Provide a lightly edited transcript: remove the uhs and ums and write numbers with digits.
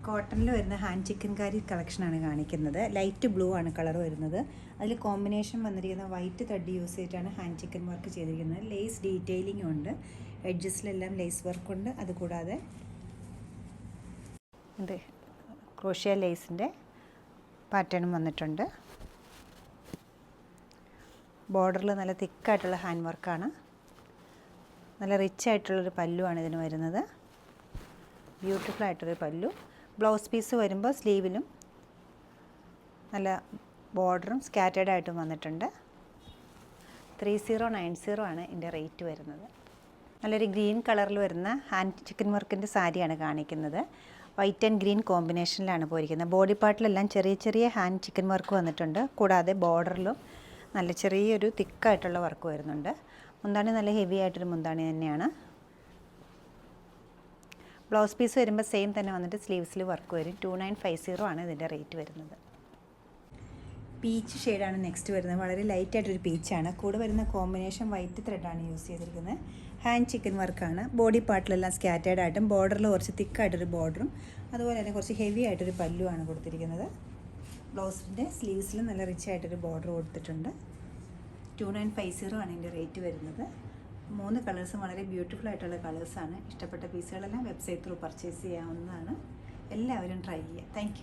കോട്ടണിൽ വരുന്ന hand chicken കാരി കളക്ഷനാണ് കാണിക്കുന്നത്. ലൈറ്റ് ബ്ലൂ ആണ് കളർ വരുന്നത്. അതിൽ കോമ്പിനേഷൻ വന്നിരിക്കുന്ന വൈറ്റ് ത്രെഡ് യൂസ് ചെയ്തിട്ടാണ് ഹാൻഡ് ചിക്കൻ വർക്ക് ചെയ്തിരിക്കുന്നത്. ലേസ് ഡീറ്റെയിലിംഗ് ഉണ്ട്, എഡ്ജസിലെല്ലാം ലേസ് വർക്കുണ്ട്. അതുകൂടാതെ ഇത് ക്രോഷ്യ ലേസിൻ്റെ പാറ്റേണും വന്നിട്ടുണ്ട്. ബോർഡറിൽ നല്ല തിക്കായിട്ടുള്ള ഹാൻഡ് വർക്കാണ്. നല്ല റിച്ച് ആയിട്ടുള്ളൊരു പല്ലുവാണ് ഇതിന് വരുന്നത്. ബ്യൂട്ടിഫുൾ ആയിട്ടൊരു പല്ലു. ബ്ലൗസ് പീസ് വരുമ്പോൾ സ്ലീവിലും നല്ല ബോർഡറും സ്കാറ്റേഡ് ആയിട്ടും വന്നിട്ടുണ്ട്. 3090 ആണ് ഇതിൻ്റെ റേറ്റ് വരുന്നത്. നല്ലൊരു ഗ്രീൻ കളറിൽ വരുന്ന ഹാൻഡ് ചിക്കൻ വർക്കിൻ്റെ സാരിയാണ് കാണിക്കുന്നത്. വൈറ്റ് ആൻഡ് ഗ്രീൻ കോമ്പിനേഷനിലാണ് പോയിരിക്കുന്നത്. ബോഡി പാർട്ടിലെല്ലാം ചെറിയ ചെറിയ ഹാൻഡ് ചിക്കൻ വർക്ക് വന്നിട്ടുണ്ട്. കൂടാതെ ബോർഡറിലും നല്ല ചെറിയൊരു തിക്കായിട്ടുള്ള വർക്ക് വരുന്നുണ്ട്. മുന്താണി നല്ല ഹെവി ആയിട്ടൊരു മുന്താണി തന്നെയാണ്. ബ്ലൗസ് പീസ് വരുമ്പോൾ സെയിം തന്നെ വന്നിട്ട് സ്ലീവ്സിൽ വർക്ക് വരും. 2950 ആണ് ഇതിൻ്റെ റേറ്റ് വരുന്നത്. പീച്ച് ഷെയ്ഡാണ് നെക്സ്റ്റ് വരുന്നത്. വളരെ ലൈറ്റായിട്ടൊരു പീച്ചാണ്. കൂടെ വരുന്ന കോമ്പിനേഷൻ വൈറ്റ് ത്രെഡാണ് യൂസ് ചെയ്തിരിക്കുന്നത്. ഹാൻഡ് ചിക്കൻ വർക്കാണ്. ബോഡി പാർട്ടിലെല്ലാം സ്കാറ്റേഡ് ആയിട്ടും ബോർഡറിൽ കുറച്ച് തിക്കായിട്ടൊരു ബോർഡറും അതുപോലെ തന്നെ കുറച്ച് ഹെവി ആയിട്ടൊരു പല്ലുമാണ് കൊടുത്തിരിക്കുന്നത്. ബ്ലൗസിൻ്റെ സ്ലീവ്സിൽ നല്ല റിച്ച് ആയിട്ടൊരു ബോർഡർ കൊടുത്തിട്ടുണ്ട്. 2950 ആണ് ഇതിൻ്റെ റേറ്റ് വരുന്നത്. 3 കളേഴ്സും വളരെ ബ്യൂട്ടിഫുൾ ആയിട്ടുള്ള കളേഴ്സാണ്. ഇഷ്ടപ്പെട്ട പീസുകളെല്ലാം വെബ്സൈറ്റ് ത്രൂ പർച്ചേസ് ചെയ്യാവുന്നതാണ്. എല്ലാവരും ട്രൈ ചെയ്യുക. താങ്ക്